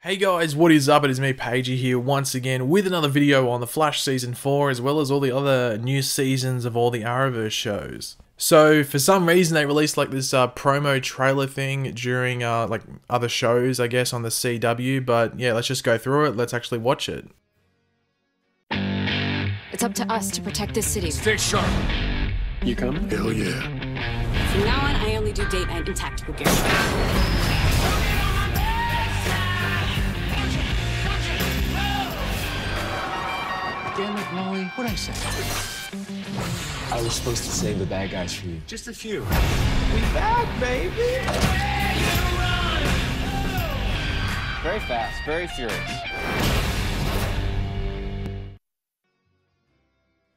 Hey guys, what is up? It is me, Pagey, here once again with another video on The Flash Season 4 as well as all the other new seasons of all the Arrowverse shows. So, for some reason they released like this promo trailer thing during like other shows, I guess, on the CW, but yeah, let's just go through it, let's actually watch it. It's up to us to protect this city. Stay sharp. You coming? Hell yeah. From now on, I only do date night and tactical gear. Damn it, Molly. What'd I say? I was supposed to save the bad guys for you. Just a few. We back, baby! Very fast, very furious.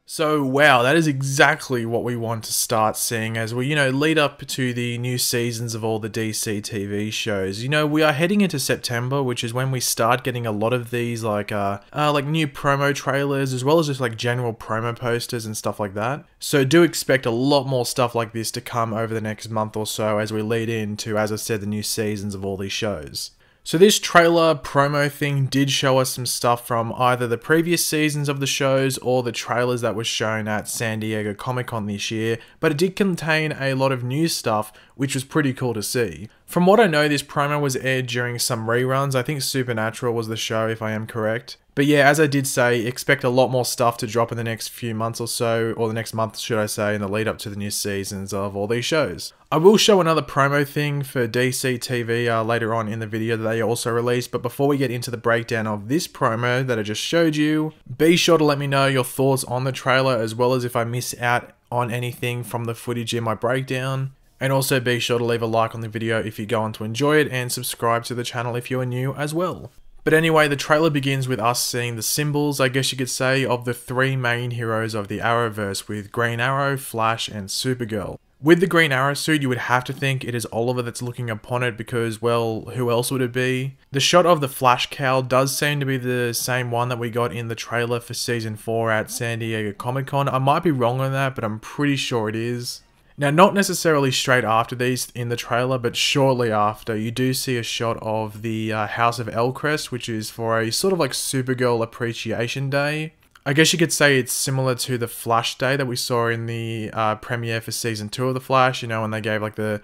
So wow, that is exactly what we want to start seeing as we, lead up to the new seasons of all the DC TV shows. We are heading into September, which is when we start getting a lot of these like new promo trailers as well as just like general promo posters and stuff like that. So do expect a lot more stuff like this to come over the next month or so as we lead into, as I said, the new seasons of all these shows. So this trailer promo thing did show us some stuff from either the previous seasons of the shows or the trailers that was shown at San Diego Comic-Con this year, but it did contain a lot of new stuff, which was pretty cool to see. From what I know, this promo was aired during some reruns. I think Supernatural was the show, if I am correct. But yeah, as I did say, expect a lot more stuff to drop in the next few months or so, or the next month, should I say, in the lead up to the new seasons of all these shows. I will show another promo thing for DC TV later on in the video that they also released, but before we get into the breakdown of this promo that I just showed you, be sure to let me know your thoughts on the trailer as well as if I miss out on anything from the footage in my breakdown. And also be sure to leave a like on the video if you go on to enjoy it and subscribe to the channel if you are new as well. But anyway, the trailer begins with us seeing the symbols, I guess you could say, of the three main heroes of the Arrowverse with Green Arrow, Flash, and Supergirl. With the Green Arrow suit, you would have to think it is Oliver that's looking upon it because, well, who else would it be? The shot of the Flash cowl does seem to be the same one that we got in the trailer for Season 4 at San Diego Comic-Con. I might be wrong on that, but I'm pretty sure it is. Now, not necessarily straight after these in the trailer, but shortly after, you do see a shot of the House of Elcrest, which is for a sort of like Supergirl Appreciation Day. I guess you could say it's similar to the Flash Day that we saw in the premiere for Season 2 of The Flash, when they gave like the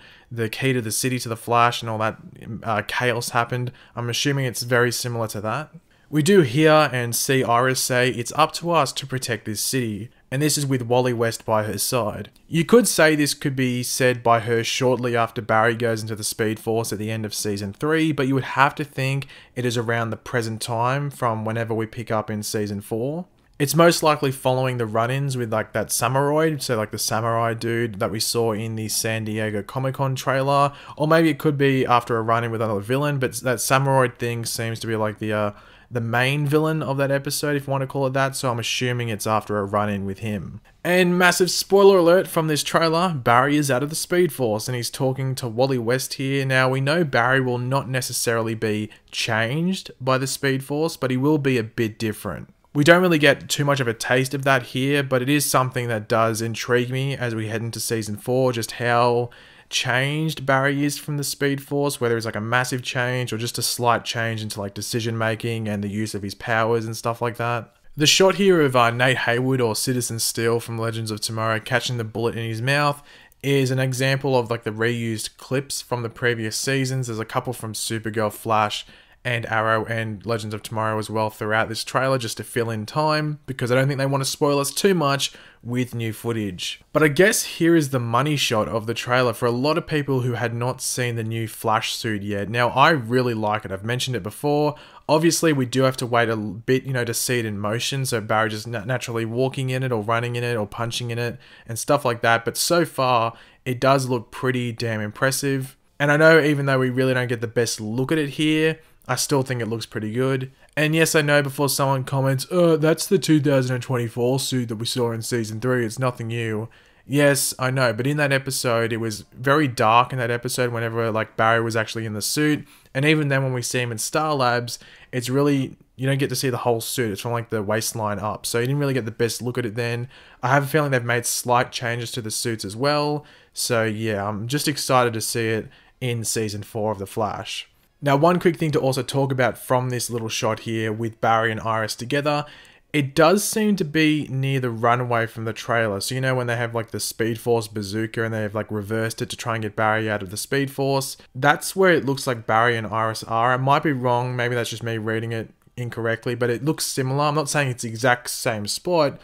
key to the city to the Flash and all that chaos happened. I'm assuming it's very similar to that. We do hear and see Iris say, "It's up to us to protect this city," and this is with Wally West by her side. You could say this could be said by her shortly after Barry goes into the Speed Force at the end of Season 3, but you would have to think it is around the present time from whenever we pick up in Season 4. It's most likely following the run-ins with like that Samurai, so like the samurai dude that we saw in the San Diego Comic-Con trailer, or maybe it could be after a run-in with another villain, but that samurai thing seems to be like the main villain of that episode, if you want to call it that, so I'm assuming it's after a run-in with him. And massive spoiler alert from this trailer, Barry is out of the Speed Force and he's talking to Wally West here. Now, we know Barry will not necessarily be changed by the Speed Force, but he will be a bit different. We don't really get too much of a taste of that here, but it is something that does intrigue me as we head into Season 4, just how changed Barry is from the Speed Force, whether it's like a massive change or just a slight change into like decision making and the use of his powers and stuff like that. The shot here of Nate Haywood or Citizen Steel from Legends of Tomorrow catching the bullet in his mouth is an example of like the reused clips from the previous seasons. There's a couple from Supergirl, Flash, and Arrow and Legends of Tomorrow as well throughout this trailer just to fill in time because I don't think they want to spoil us too much with new footage. But I guess here is the money shot of the trailer for a lot of people who had not seen the new Flash suit yet. Now, I really like it. I've mentioned it before. Obviously, we do have to wait a bit, to see it in motion. So Barry just naturally walking in it or running in it or punching in it and stuff like that. But so far, it does look pretty damn impressive. And I know even though we really don't get the best look at it here, I still think it looks pretty good. And yes, I know before someone comments, that's the 2024 suit that we saw in Season 3, it's nothing new. Yes, I know, but in that episode, it was very dark in that episode whenever like Barry was actually in the suit. And even then when we see him in Star Labs, it's really, you don't get to see the whole suit. It's from like the waistline up. So you didn't really get the best look at it then. I have a feeling they've made slight changes to the suits as well. So yeah, I'm just excited to see it in Season 4 of The Flash. Now, one quick thing to also talk about from this little shot here with Barry and Iris together, it does seem to be near the runway from the trailer. So you know when they have like the Speed Force bazooka and they have like reversed it to try and get Barry out of the Speed Force, that's where it looks like Barry and Iris are. I might be wrong, maybe that's just me reading it incorrectly, but it looks similar. I'm not saying it's the exact same spot,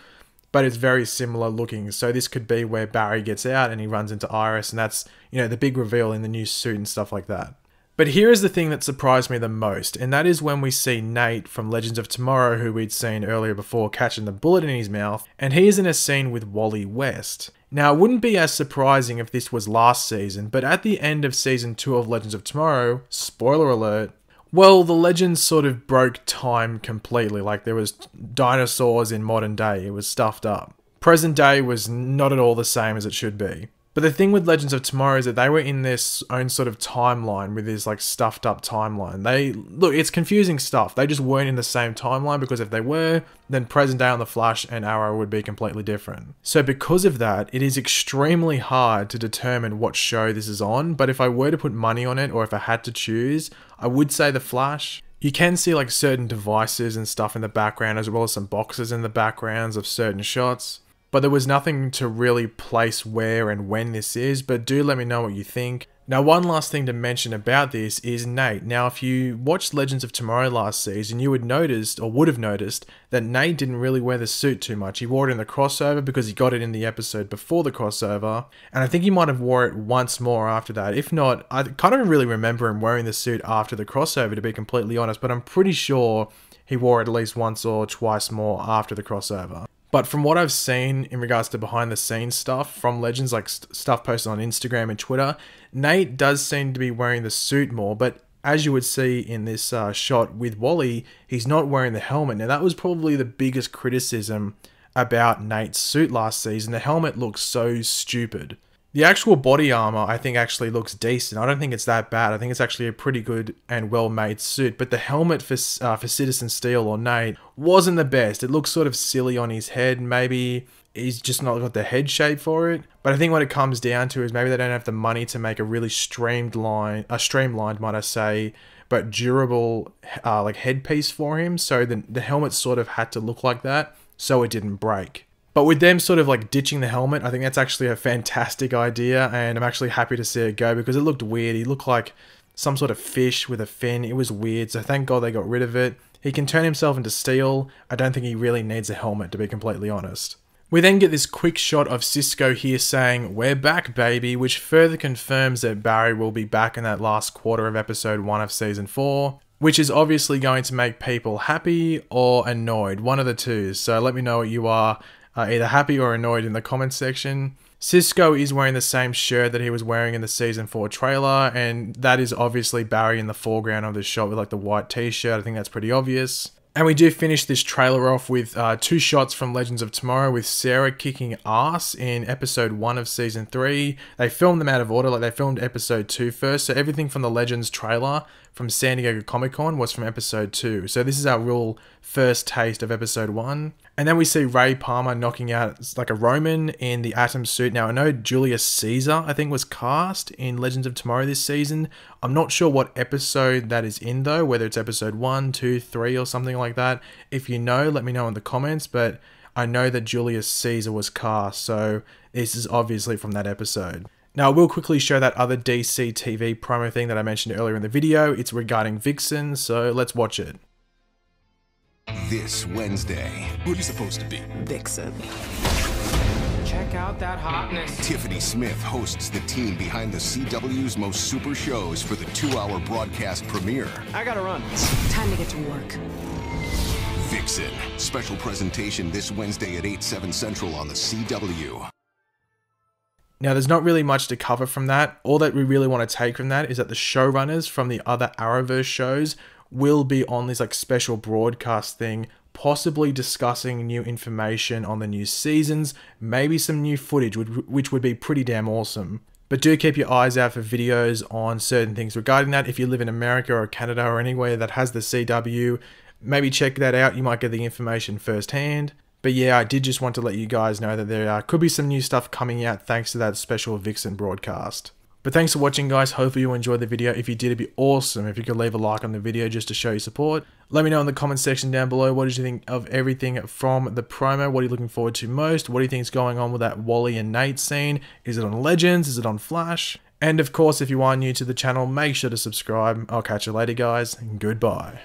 but it's very similar looking. So this could be where Barry gets out and he runs into Iris, and that's, you know, the big reveal in the new suit and stuff like that. But here is the thing that surprised me the most, and that is when we see Nate from Legends of Tomorrow, who we'd seen earlier before, catching the bullet in his mouth, and he is in a scene with Wally West. Now, it wouldn't be as surprising if this was last season, but at the end of Season 2 of Legends of Tomorrow, spoiler alert, well, the Legends sort of broke time completely, like there was dinosaurs in modern day, it was stuffed up. Present day was not at all the same as it should be. But the thing with Legends of Tomorrow is that they were in this own sort of timeline with this like stuffed up timeline. Look, it's confusing stuff. They just weren't in the same timeline, because if they were, then present day on the Flash and Arrow would be completely different. So because of that, it is extremely hard to determine what show this is on. But if I were to put money on it, or if I had to choose, I would say the Flash. You can see like certain devices and stuff in the background, as well as some boxes in the backgrounds of certain shots. But there was nothing to really place where and when this is, but do let me know what you think. Now, one last thing to mention about this is Nate. Now, if you watched Legends of Tomorrow last season, you would have noticed that Nate didn't really wear the suit too much. He wore it in the crossover because he got it in the episode before the crossover, and I think he might have wore it once more after that. If not, I kind of really remember him wearing the suit after the crossover, to be completely honest, but I'm pretty sure he wore it at least once or twice more after the crossover. But from what I've seen in regards to behind the scenes stuff from Legends, like stuff posted on Instagram and Twitter, Nate does seem to be wearing the suit more, but as you would see in this shot with Wally, he's not wearing the helmet. Now that was probably the biggest criticism about Nate's suit last season. The helmet looks so stupid. The actual body armor, I think, actually looks decent. I don't think it's that bad. I think it's actually a pretty good and well-made suit. But the helmet for Citizen Steel or Nate wasn't the best. It looks sort of silly on his head. Maybe he's just not got the head shape for it. But I think what it comes down to is maybe they don't have the money to make a really streamlined, might I say, but durable like headpiece for him. So the helmet sort of had to look like that, so it didn't break. But with them sort of like ditching the helmet, I think that's actually a fantastic idea, and I'm actually happy to see it go, because it looked weird. He looked like some sort of fish with a fin. It was weird, so thank God they got rid of it. He can turn himself into steel. I don't think he really needs a helmet, to be completely honest. We then get this quick shot of Cisco here saying, "We're back, baby," which further confirms that Barry will be back in that last quarter of episode 1 of season 4. Which is obviously going to make people happy or annoyed, one of the two. So let me know what you are, either happy or annoyed, in the comments section. Cisco is wearing the same shirt that he was wearing in the season 4 trailer, and that is obviously Barry in the foreground of the shot with like the white t-shirt. I think that's pretty obvious. And we do finish this trailer off with 2 shots from Legends of Tomorrow with Sarah kicking ass in episode 1 of season 3. They filmed them out of order, like they filmed episode 2 first, so everything from the Legends trailer from San Diego Comic-Con was from episode 2. So this is our real first taste of episode 1. And then we see Ray Palmer knocking out like a Roman in the Atom suit. Now I know Julius Caesar, I think, was cast in Legends of Tomorrow this season. I'm not sure what episode that is in though, whether it's episode 1, 2, 3 or something like that. If you know, let me know in the comments, but I know that Julius Caesar was cast, so this is obviously from that episode. Now, I will quickly show that other DC TV promo thing that I mentioned earlier in the video. It's regarding Vixen, so let's watch it. This Wednesday, Who are you supposed to be? Vixen. Check out that hotness. Tiffany Smith hosts the team behind the CW's most super shows for the 2-hour broadcast premiere. I gotta run. Time to get to work. Vixen. Special presentation this Wednesday at 8, 7 Central on the CW. Now, there's not really much to cover from that. All that we really want to take from that is that the showrunners from the other Arrowverse shows will be on this like special broadcast thing, possibly discussing new information on the new seasons, maybe some new footage, which would be pretty damn awesome. But do keep your eyes out for videos on certain things regarding that. If you live in America or Canada or anywhere that has the CW, maybe check that out. You might get the information firsthand. But yeah, I did just want to let you guys know that there could be some new stuff coming out thanks to that special Vixen broadcast. But thanks for watching, guys. Hopefully you enjoyed the video. If you did, it'd be awesome if you could leave a like on the video just to show your support. Let me know in the comment section down below, what did you think of everything from the promo? What are you looking forward to most? What do you think is going on with that Wally and Nate scene? Is it on Legends? Is it on Flash? And of course, if you are new to the channel, make sure to subscribe. I'll catch you later, guys. Goodbye.